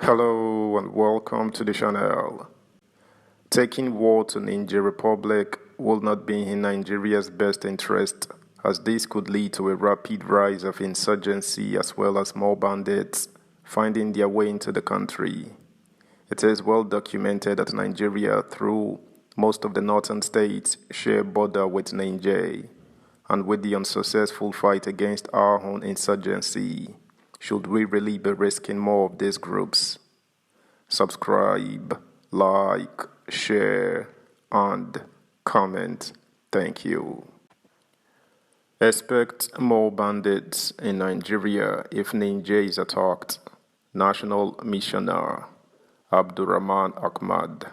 Hello and welcome to the channel. Taking war to Niger Republic will not be in Nigeria's best interest, as this could lead to a rapid rise of insurgency as well as more bandits finding their way into the country. It is well documented that Nigeria, through most of the northern states, share border with Niger, and with the unsuccessful fight against our own insurgency, should we really be risking more of these groups? Subscribe, like, share, and comment. Thank you. Expect more bandits in Nigeria if Niger is attacked. National Missioner Abdurrahman Ahmad.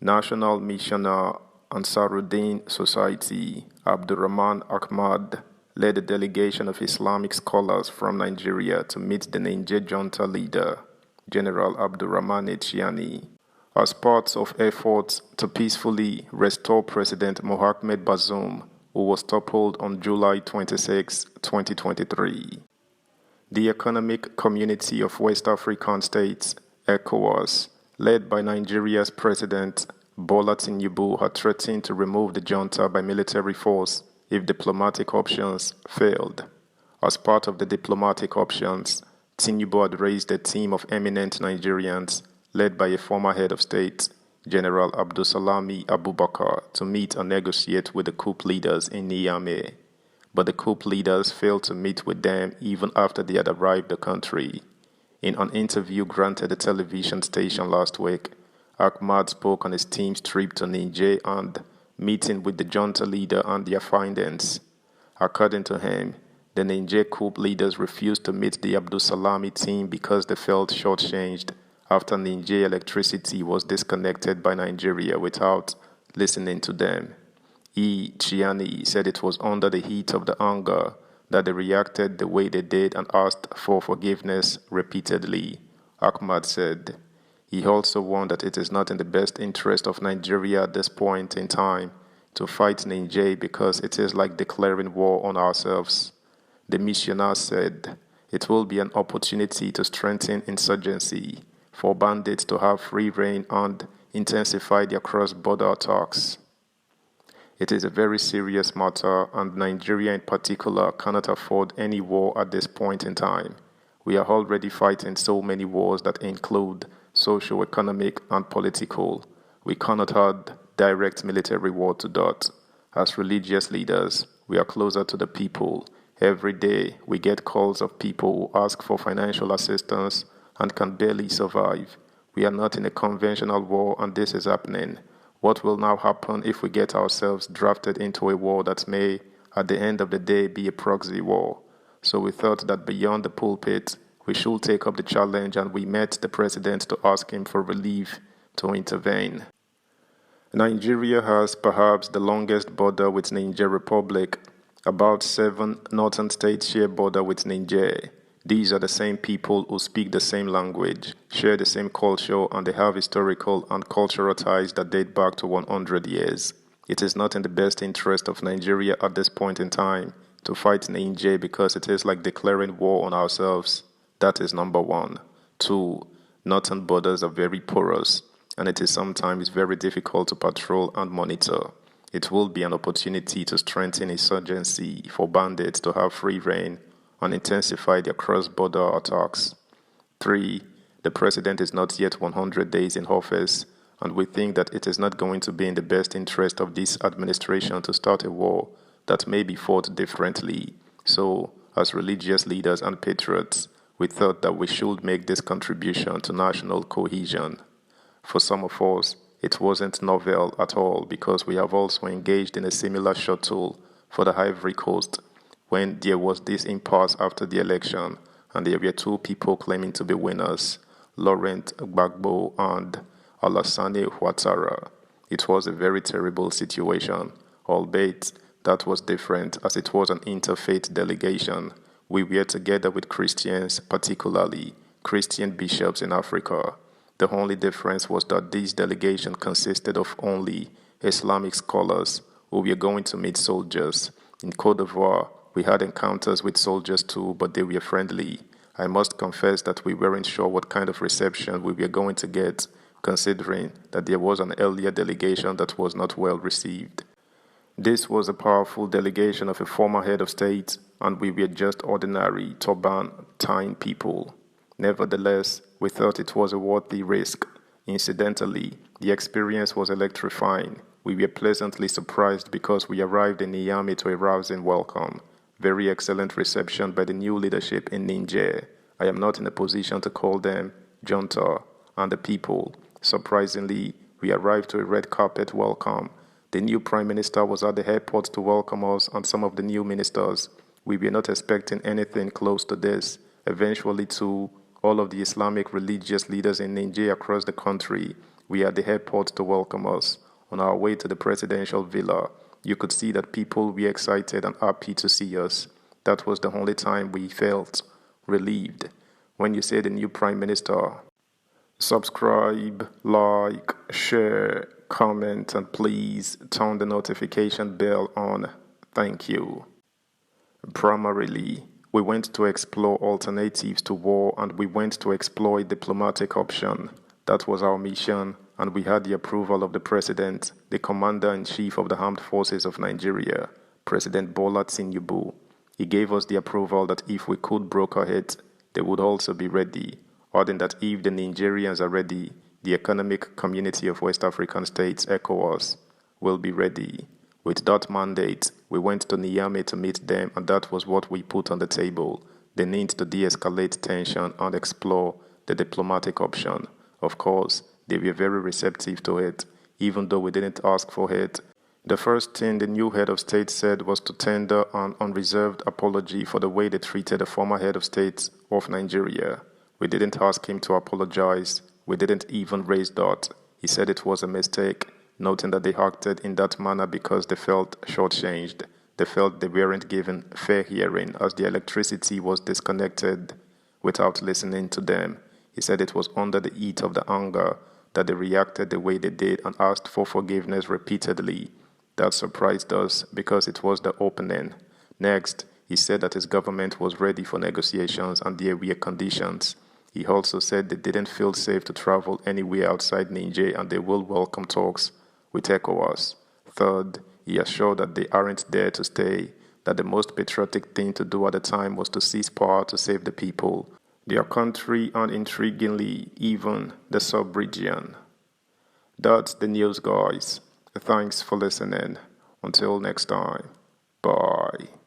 National Missioner Ansaruddin Society Abdurrahman Ahmad led a delegation of Islamic scholars from Nigeria to meet the Niger junta leader, General Abdurrahman Chiani, as part of efforts to peacefully restore President Mohamed Bazoum, who was toppled on July 26, 2023. The Economic Community of West African States, ECOWAS, led by Nigeria's President Bola Tinubu, had threatened to remove the junta by military force if diplomatic options failed. As part of the diplomatic options, Tinubu had raised a team of eminent Nigerians, led by a former head of state, General Abdulsalami Abubakar, to meet and negotiate with the coup leaders in Niamey. But the coup leaders failed to meet with them even after they had arrived the country. In an interview granted a television station last week, Ahmad spoke on his team's trip to Niger and meeting with the junta leader and their findings. According to him, the Niger coup leaders refused to meet the Abdulsalami team because they felt shortchanged after Niger electricity was disconnected by Nigeria without listening to them. Chiani said it was under the heat of the anger that they reacted the way they did and asked for forgiveness repeatedly, Ahmad said. He also warned that it is not in the best interest of Nigeria at this point in time to fight Niger because it is like declaring war on ourselves. The missioner said it will be an opportunity to strengthen insurgency, for bandits to have free rein and intensify their cross-border attacks. It is a very serious matter, and Nigeria in particular cannot afford any war at this point in time. We are already fighting so many wars that include socio-economic and political. We cannot add direct military war to that. As religious leaders, we are closer to the people. Every day, we get calls of people who ask for financial assistance and can barely survive. We are not in a conventional war, and this is happening. What will now happen if we get ourselves drafted into a war that may, at the end of the day, be a proxy war? So we thought that beyond the pulpit, we should take up the challenge, and we met the president to ask him for relief to intervene. Nigeria has perhaps the longest border with Niger Republic. About 7 northern states share border with Niger. These are the same people who speak the same language, share the same culture, and they have historical and cultural ties that date back to 100 years. It is not in the best interest of Nigeria at this point in time to fight Niger because it is like declaring war on ourselves. That is number one. 2. Northern borders are very porous, and it is sometimes very difficult to patrol and monitor. It will be an opportunity to strengthen insurgency, for bandits to have free rein and intensify their cross-border attacks. 3. The president is not yet 100 days in office, and we think that it is not going to be in the best interest of this administration to start a war that may be fought differently. So, as religious leaders and patriots, we thought that we should make this contribution to national cohesion. For some of us, it wasn't novel at all because we have also engaged in a similar shuttle for the Ivory Coast when there was this impasse after the election and there were 2 people claiming to be winners, Laurent Gbagbo and Alassane Ouattara. It was a very terrible situation, albeit that was different as it was an interfaith delegation. We were together with Christians, particularly Christian bishops in Africa. The only difference was that this delegation consisted of only Islamic scholars who were going to meet soldiers. In Côte d'Ivoire, we had encounters with soldiers too, but they were friendly. I must confess that we weren't sure what kind of reception we were going to get, considering that there was an earlier delegation that was not well received. This was a powerful delegation of a former head of state, and we were just ordinary turban-tying people. Nevertheless, we thought it was a worthy risk. Incidentally, the experience was electrifying. We were pleasantly surprised because we arrived in Niamey to a rousing welcome. Very excellent reception by the new leadership in Niger. I am not in a position to call them junta, and the people. Surprisingly, we arrived to a red carpet welcome. The new prime minister was at the airport to welcome us and some of the new ministers. We were not expecting anything close to this. Eventually, too, all of the Islamic religious leaders in Niger across the country were at the airport to welcome us. On our way to the presidential villa, you could see that people were excited and happy to see us. That was the only time we felt relieved. When you say the new prime minister, subscribe, like, share, comment, and please turn the notification bell on. Thank you. Primarily, we went to explore alternatives to war and we went to explore a diplomatic option. That was our mission, and we had the approval of the President, the Commander-in-Chief of the Armed Forces of Nigeria, President Bola Tinubu. He gave us the approval that if we could broker it, they would also be ready, adding that if the Nigerians are ready, the Economic Community of West African States, ECOWAS, will be ready. With that mandate, we went to Niamey to meet them, and that was what we put on the table, the need to de-escalate tension and explore the diplomatic option. Of course, they were very receptive to it, even though we didn't ask for it. The first thing the new head of state said was to tender an unreserved apology for the way they treated the former head of state of Nigeria. We didn't ask him to apologize. We didn't even raise that. He said it was a mistake, noting that they acted in that manner because they felt shortchanged. They felt they weren't given fair hearing as the electricity was disconnected without listening to them. He said it was under the heat of the anger that they reacted the way they did and asked for forgiveness repeatedly. That surprised us because it was the opening. Next, he said that his government was ready for negotiations and there were conditions. He also said they didn't feel safe to travel anywhere outside Niger and they will welcome talks with ECOWAS. Third, he assured that they aren't there to stay, that the most patriotic thing to do at the time was to seize power to save the people, their country, and intriguingly, even the sub-region. That's the news, guys. Thanks for listening. Until next time. Bye.